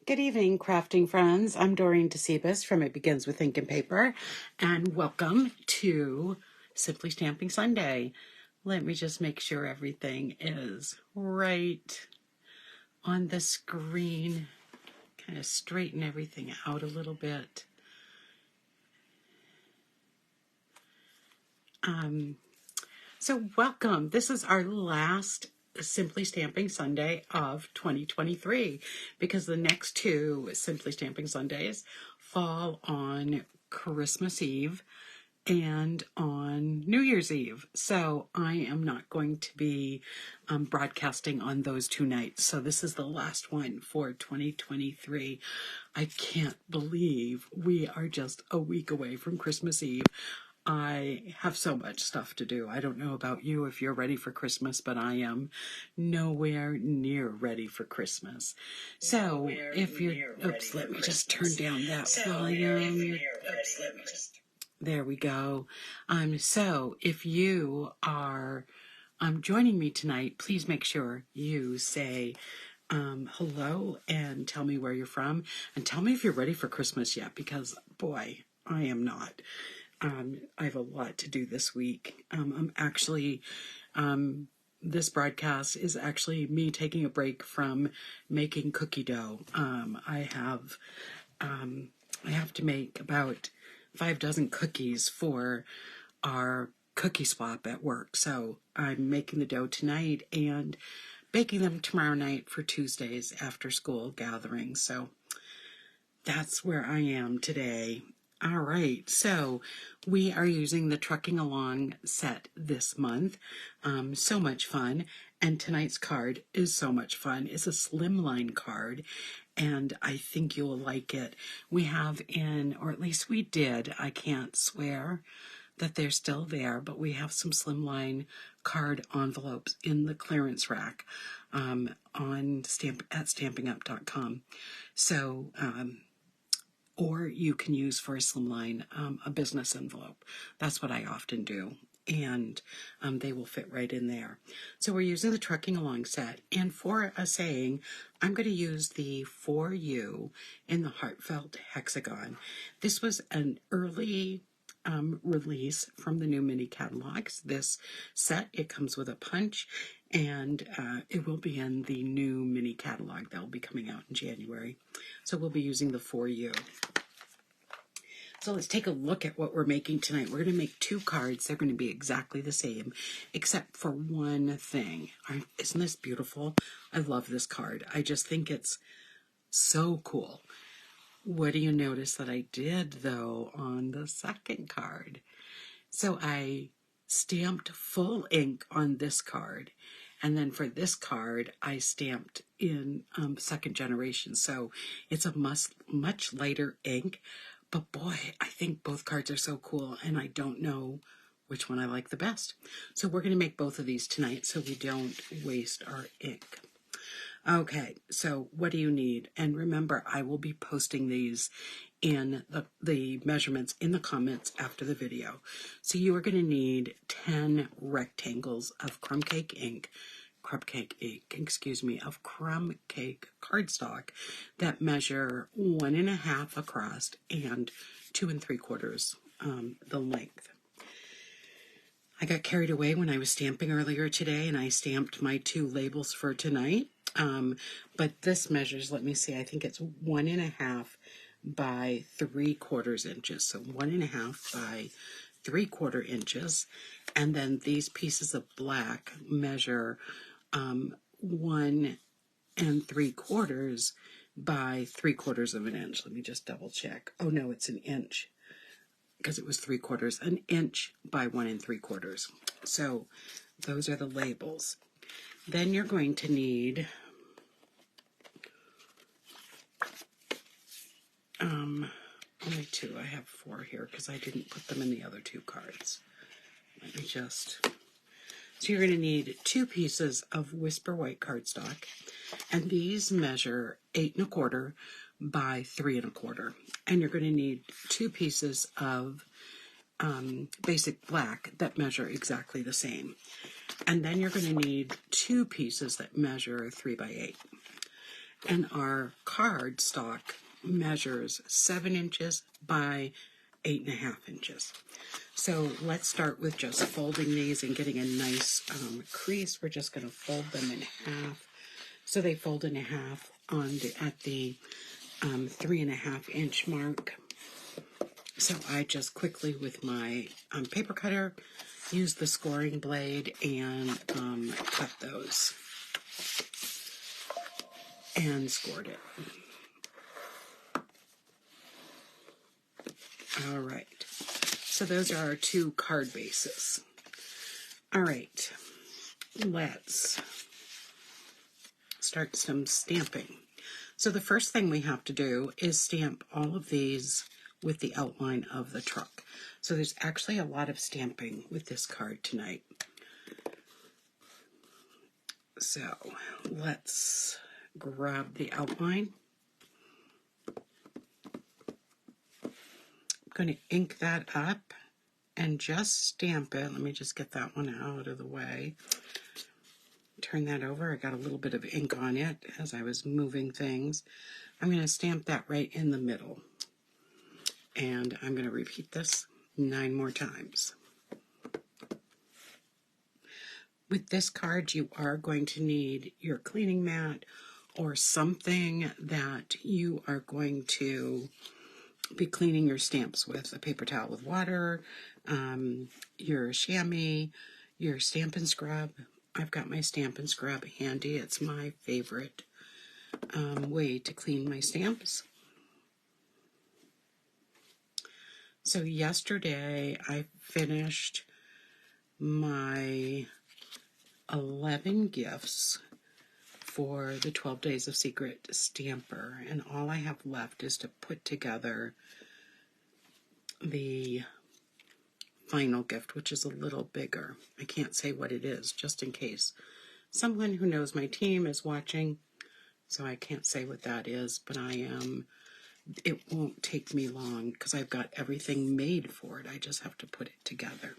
Good evening, crafting friends. I'm Dorene Decibus from It Begins with Ink and Paper, and welcome to Simply Stamping Sunday. Let me just make sure everything is right on the screen. Kind of straighten everything out a little bit. So welcome. This is our last Simply Stamping Sunday of 2023 because the next two Simply Stamping Sundays fall on Christmas Eve and on New Year's Eve. So I am not going to be broadcasting on those two nights. So this is the last one for 2023. I can't believe we are just a week away from Christmas Eve. I have so much stuff to do. I don't know about you if you're ready for Christmas, but I am nowhere near ready for Christmas. So if you're, oops, let me just turn down that volume. There we go. So if you are joining me tonight, please make sure you say hello and tell me where you're from and tell me if you're ready for Christmas yet, because boy, I am not. I have a lot to do this week. I'm actually, this broadcast is actually me taking a break from making cookie dough. I have to make about 6 cookies for our cookie swap at work. So I'm making the dough tonight and baking them tomorrow night for Tuesday's after school gathering. So that's where I am today. All right, so we are using the Trucking Along set this month. So much fun. And tonight's card is so much fun. It's a slimline card, and I think you'll like it. We have or at least we did, I can't swear that they're still there, but we have some slimline card envelopes in the clearance rack at stampingup.com. So, or you can use for a slimline a business envelope. That's what I often do, and they will fit right in there. So we're using the Trucking Along set, and for a saying, I'm going to use the For You in the Heartfelt Hexagon. This was an early release from the new mini catalogs. This set, it comes with a punch, and it will be in the new mini catalog that will be coming out in January. So we'll be using the For You. So let's take a look at what we're making tonight. We're going to make 2 cards. They're going to be exactly the same, except for one thing. Isn't this beautiful? I love this card. I just think it's so cool. What do you notice that I did, though, on the second card? So I stamped full ink on this card. And then for this card, I stamped in second generation. So it's a much lighter ink. But boy, I think both cards are so cool, and I don't know which one I like the best. So we're going to make both of these tonight so we don't waste our ink. Okay, so what do you need? And remember, I will be posting these in the measurements in the comments after the video. So you are going to need 10 rectangles of Crumb Cake cardstock that measure 1.5 across and 2 3/4 the length. I got carried away when I was stamping earlier today, and I stamped my 2 labels for tonight. But this measures, let me see, I think it's 1.5 by 3/4 inches. So 1.5 by 3/4 inches. And then these pieces of black measure 1 3/4 by 3/4 of an inch. Let me just double check. Oh no, it's an inch, because it was 3/4, an inch by 1 3/4. So those are the labels. Then you're going to need only 2. I have 4 here because I didn't put them in the other 2 cards. Let me just... So you're going to need 2 pieces of Whisper White cardstock, and these measure 8 1/4 by 3 1/4. And you're going to need 2 pieces of basic black that measure exactly the same. And then you're going to need 2 pieces that measure 3 by 8. And our cardstock measures 7 inches by 8.5 inches. So let's start with just folding these and getting a nice crease. We're just going to fold them in half. So they fold in half at the 3.5 inch mark. So I just quickly with my paper cutter use the scoring blade and cut those and scored it. All right, so those are our 2 card bases. All right, let's start some stamping. So the first thing we have to do is stamp all of these with the outline of the truck. So there's actually a lot of stamping with this card tonight. So let's grab the outline. I'm going to ink that up and just stamp it. Let me just get that one out of the way. Turn that over. I got a little bit of ink on it as I was moving things. I'm going to stamp that right in the middle. And I'm going to repeat this 9 more times. With this card, you are going to need your cleaning mat or something that you are going to be cleaning your stamps with. A paper towel with water, your chamois, your Stampin' Scrub. I've got my Stampin' Scrub handy. It's my favorite way to clean my stamps. So yesterday I finished my 11 gifts for the 12 Days of Secret Stamper, and all I have left is to put together the final gift, which is a little bigger. I can't say what it is, just in case someone who knows my team is watching, so I can't say what that is, but it won't take me long because I've got everything made for it. I just have to put it together.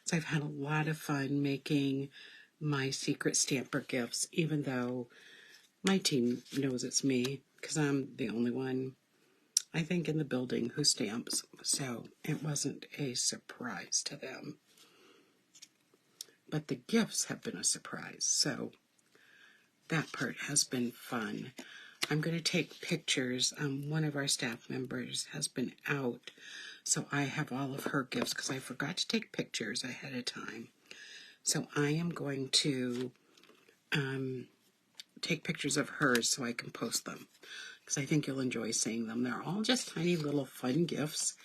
So I've had a lot of fun making my secret stamper gifts, even though my team knows it's me because I'm the only one, I think, in the building who stamps. So it wasn't a surprise to them. But the gifts have been a surprise. So that part has been fun. I'm going to take pictures. One of our staff members has been out, so I have all of her gifts because I forgot to take pictures ahead of time. So I am going to take pictures of hers so I can post them because I think you'll enjoy seeing them. They're all just tiny little fun gifts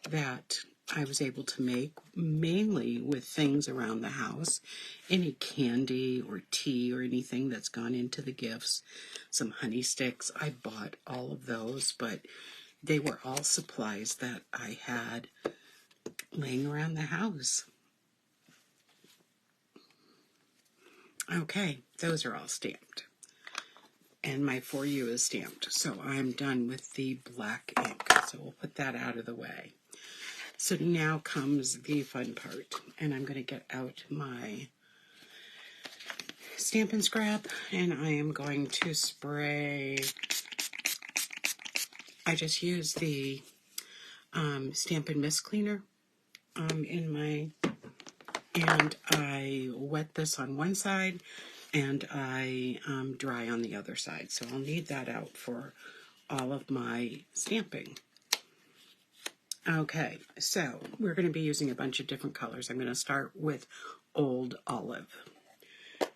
that I was able to make, mainly with things around the house, any candy or tea or anything that's gone into the gifts. Some honey sticks, I bought all of those, but they were all supplies that I had laying around the house. Okay, those are all stamped. And my For You is stamped, so I'm done with the black ink. So we'll put that out of the way. So now comes the fun part, and I'm going to get out my Stampin' Scrap, and I am going to spray. I just use the Stampin' Mist Cleaner and I wet this on one side, and I dry on the other side. So I'll need that out for all of my stamping. Okay, so we're going to be using a bunch of different colors. I'm going to start with Old Olive,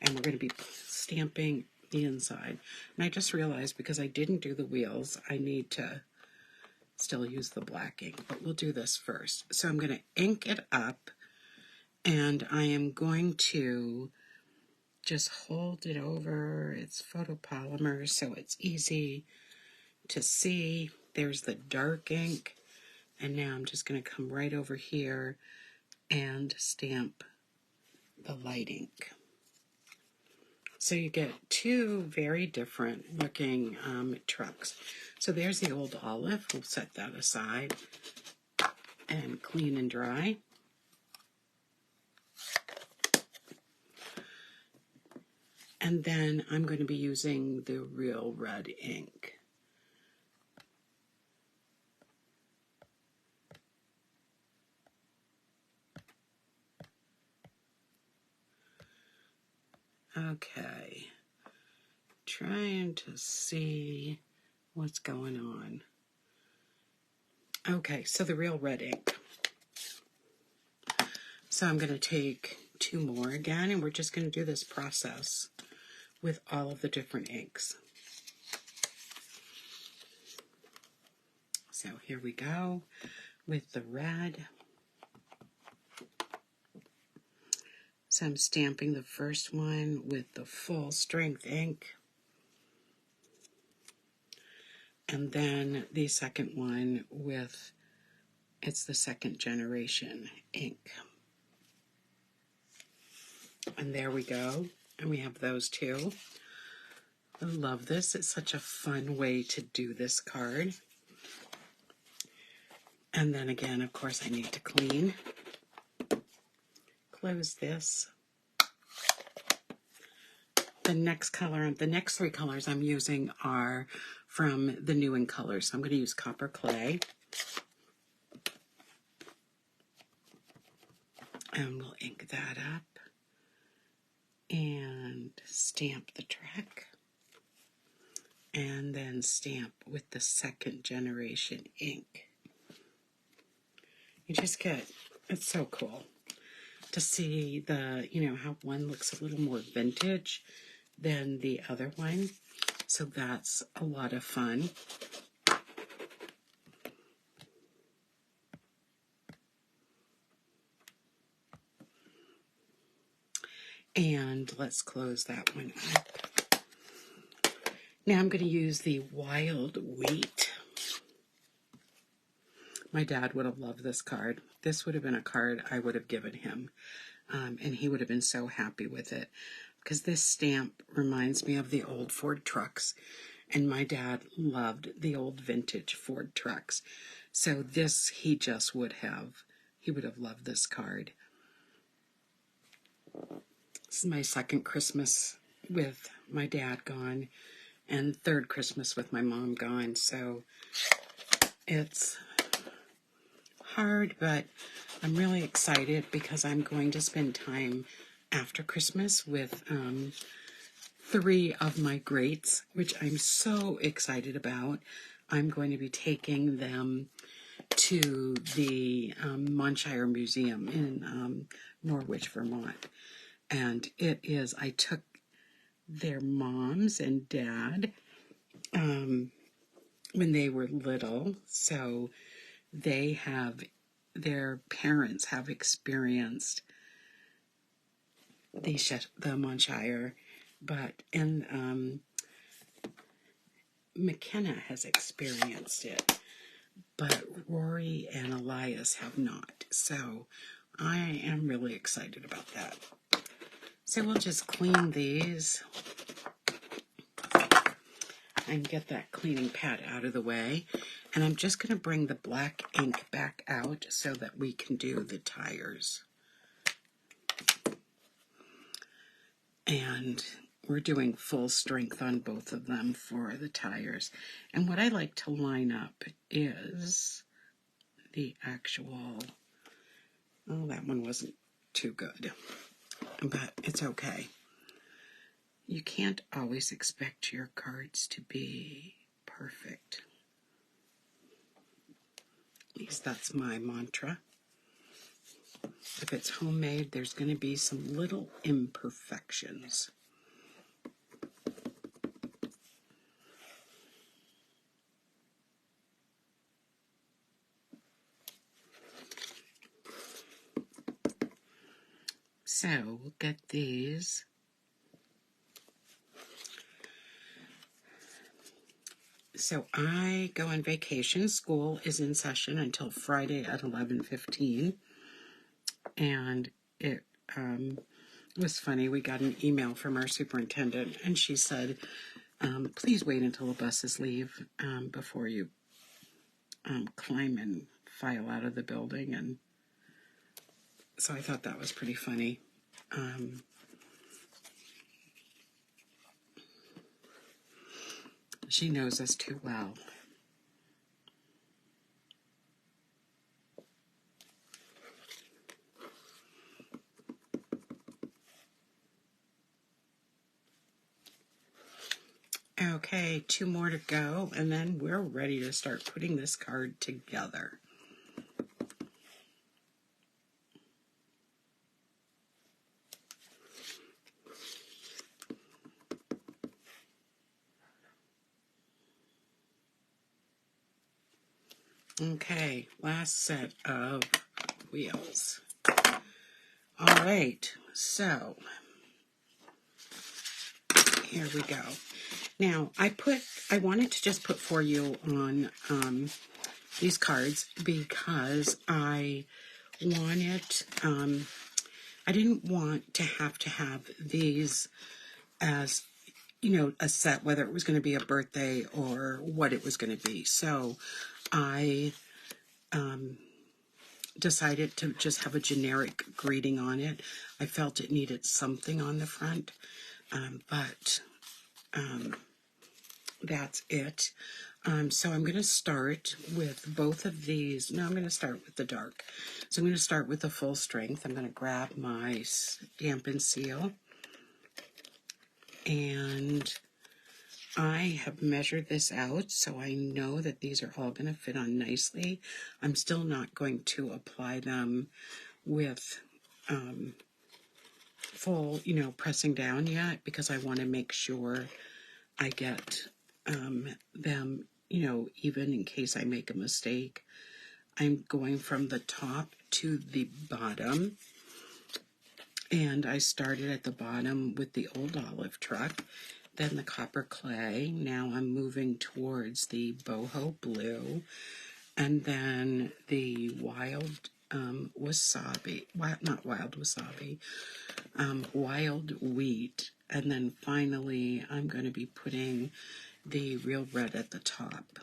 and we're going to be stamping the inside. And I just realized because I didn't do the wheels, I need to still use the black ink, but we'll do this first. So I'm going to ink it up, and I am going to just hold it over. It's photopolymer, so it's easy to see. There's the dark ink. And now I'm just going to come right over here and stamp the light ink. So you get 2 very different looking trucks. So there's the Old Olive. We'll set that aside and clean and dry. And then I'm going to be using the Real Red ink. Okay, trying to see what's going on. Okay, so the Real Red ink. So I'm going to take 2 more again, and we're just going to do this process with all of the different inks. So here we go with the red. So I'm stamping the first one with the full strength ink. And then the second one with, it's the second generation ink. And there we go. And we have those two. I love this. It's such a fun way to do this card. And then again, of course, I need to clean. Close this. The next 3 colors I'm using are from the New in Colors. So I'm going to use Copper Clay. And we'll ink that up. And stamp the track. And then stamp with the second generation ink. You just get, it's so cool to see the, how one looks a little more vintage than the other one. So that's a lot of fun. And let's close that one up. Now I'm going to use the Wild Wheat. My dad would have loved this card. This would have been a card I would have given him. And he would have been so happy with it. Because this stamp reminds me of the old Ford trucks. And my dad loved the old vintage Ford trucks. So this, he would have loved this card. This is my second Christmas with my dad gone. And third Christmas with my mom gone. So it's hard, but I'm really excited because I'm going to spend time after Christmas with 3 of my greats, which I'm so excited about. I'm going to be taking them to the Monshire Museum in Norwich, Vermont. And I took their moms and dad when they were little, so their parents have experienced the Monshire, and McKenna has experienced it, but Rory and Elias have not. So I am really excited about that. So we'll just clean these and get that cleaning pad out of the way. And I'm just going to bring the black ink back out so that we can do the tires. And we're doing full strength on both of them for the tires. And what I like to line up is the actual, oh, that one wasn't too good, but it's okay. You can't always expect your cards to be perfect. At least that's my mantra. If it's homemade, there's going to be some little imperfections. So we'll get these. So I go on vacation. School is in session until Friday at 11:15. And it was funny. We got an email from our superintendent, and she said, please wait until the buses leave before you climb and file out of the building. And so I thought that was pretty funny. She knows us too well. Okay, 2 more to go, and then we're ready to start putting this card together. Okay, last set of wheels. All right, so here we go. Now, I wanted to just put for you on these cards because I wanted, I didn't want to have these as, you know, a set, whether it was going to be a birthday or what it was going to be. So I decided to just have a generic greeting on it. I felt it needed something on the front, but that's it. So I'm going to start with both of these. No, I'm going to start with the dark. So I'm going to start with the full strength. I'm going to grab my Stampin' seal, and I have measured this out, so I know that these are all going to fit on nicely. I'm still not going to apply them with full, you know, pressing down yet, because I want to make sure I get them, you know, even in case I make a mistake. I'm going from the top to the bottom, and I started at the bottom with the old olive truck, then the copper clay. Now I'm moving towards the boho blue, and then the wild wasabi, not wild wasabi, wild wheat, and then finally I'm going to be putting the real red at the top.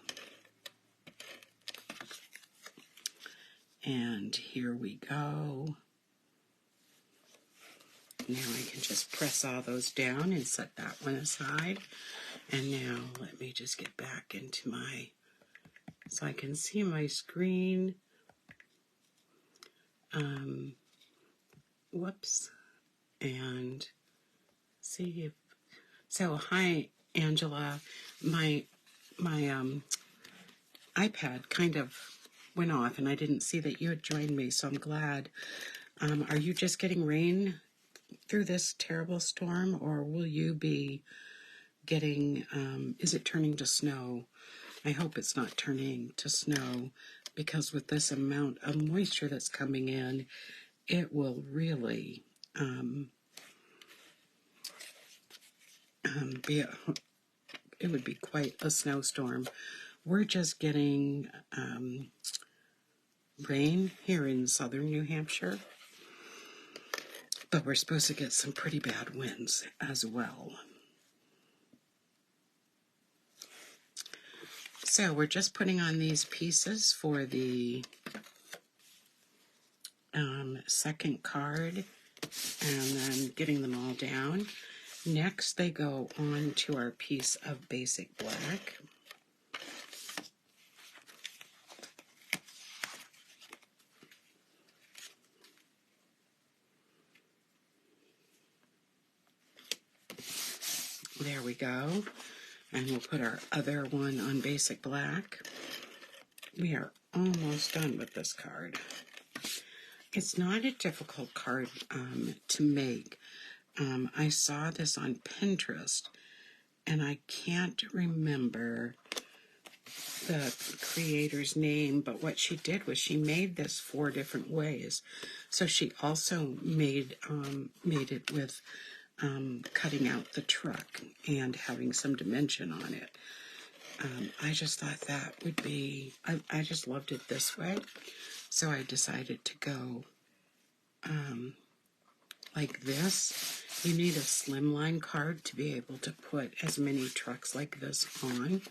And here we go. Now I can just press all those down and set that one aside. And now let me just get back into my, so I can see my screen. Whoops. And see if, so hi Angela, my iPad kind of went off and I didn't see that you had joined me, so I'm glad. Are you just getting rain through this terrible storm, or will you be getting, is it turning to snow? I hope it's not turning to snow, because with this amount of moisture that's coming in, it will really it would be quite a snowstorm. We're just getting rain here in southern New Hampshire, but we're supposed to get some pretty bad winds as well. So we're just putting on these pieces for the second card and then getting them all down. Next, they go on to our piece of basic black. There we go. And we'll put our other one on basic black. We are almost done with this card. It's not a difficult card to make. I saw this on Pinterest, and I can't remember the creator's name, but what she did was she made this 4 different ways. So she also made it with cutting out the truck and having some dimension on it. I just thought that would be, I just loved it this way. So I decided to go like this. You need a slimline card to be able to put as many trucks like this on.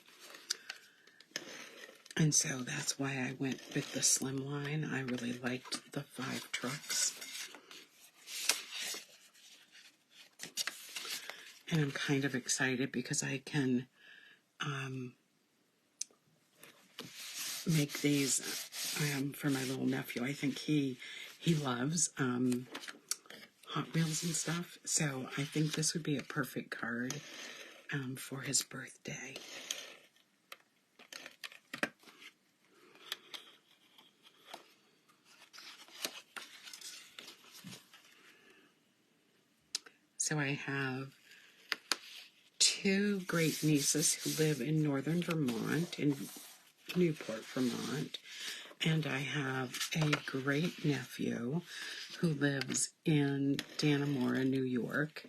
And so that's why I went with the slimline. I really liked the 5 trucks. And I'm kind of excited because I can make these for my little nephew. I think he loves Hot Wheels and stuff, so I think this would be a perfect card for his birthday. So I have two great nieces who live in northern Vermont, in Newport, Vermont. And I have a great nephew who lives in Dannemora, New York.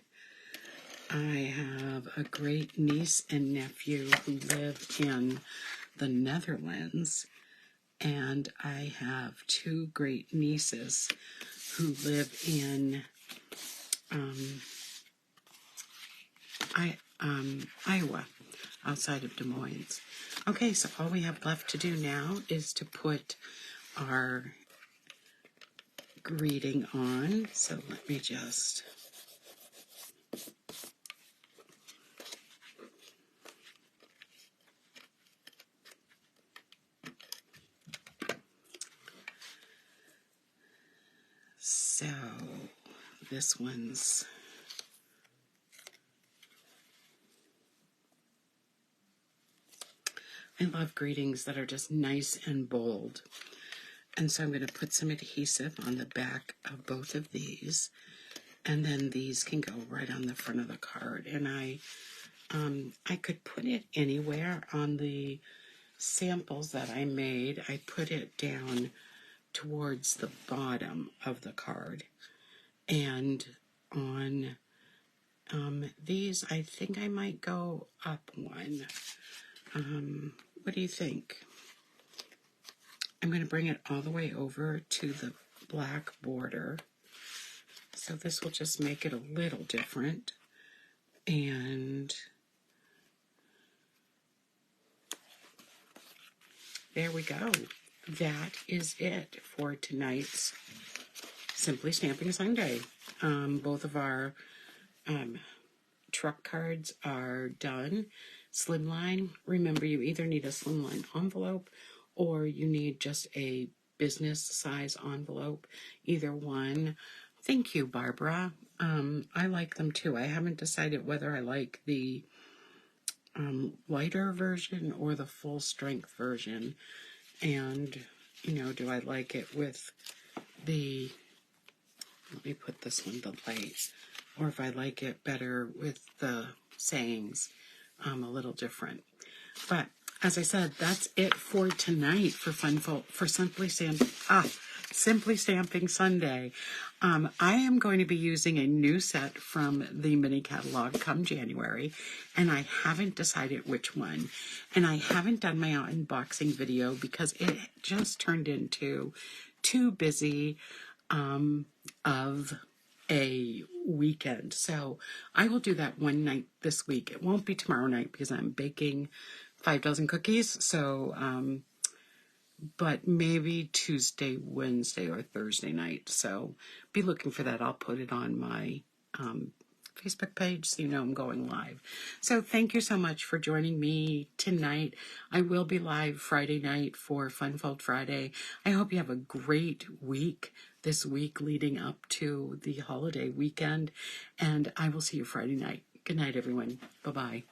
I have a great niece and nephew who live in the Netherlands. And I have two great nieces who live in Iowa, outside of Des Moines. Okay, so all we have left to do now is to put our greeting on. So let me just... So this one's... I love greetings that are just nice and bold. And so I'm going to put some adhesive on the back of both of these. And then these can go right on the front of the card. And I could put it anywhere on the samples that I made. I put it down towards the bottom of the card. And on these, I think I might go up one. What do you think? I'm going to bring it all the way over to the black border. So this will just make it a little different. And there we go. That is it for tonight's Simply Stamping Sunday. Both of our truck cards are done. Slimline, remember you either need a slimline envelope or you need just a business size envelope. Either one. Thank you, Barbara. I like them too. I haven't decided whether I like the lighter version or the full strength version. And, you know, do I like it with the, let me put this one, the light, or if I like it better with the sayings, a little different. But as I said, that's it for tonight for Simply Stamping Sunday. I am going to be using a new set from the mini catalog come January, and I haven't decided which one. And I haven't done my unboxing video because it just turned into too busy of a weekend. So I will do that one night this week. It won't be tomorrow night because I'm baking 5 dozen cookies. So, but maybe Tuesday, Wednesday, or Thursday night. So be looking for that. I'll put it on my Facebook page so you know I'm going live. So thank you so much for joining me tonight. I will be live Friday night for Fun Fold Friday. I hope you have a great week this week leading up to the holiday weekend. And I will see you Friday night. Good night, everyone. Bye-bye.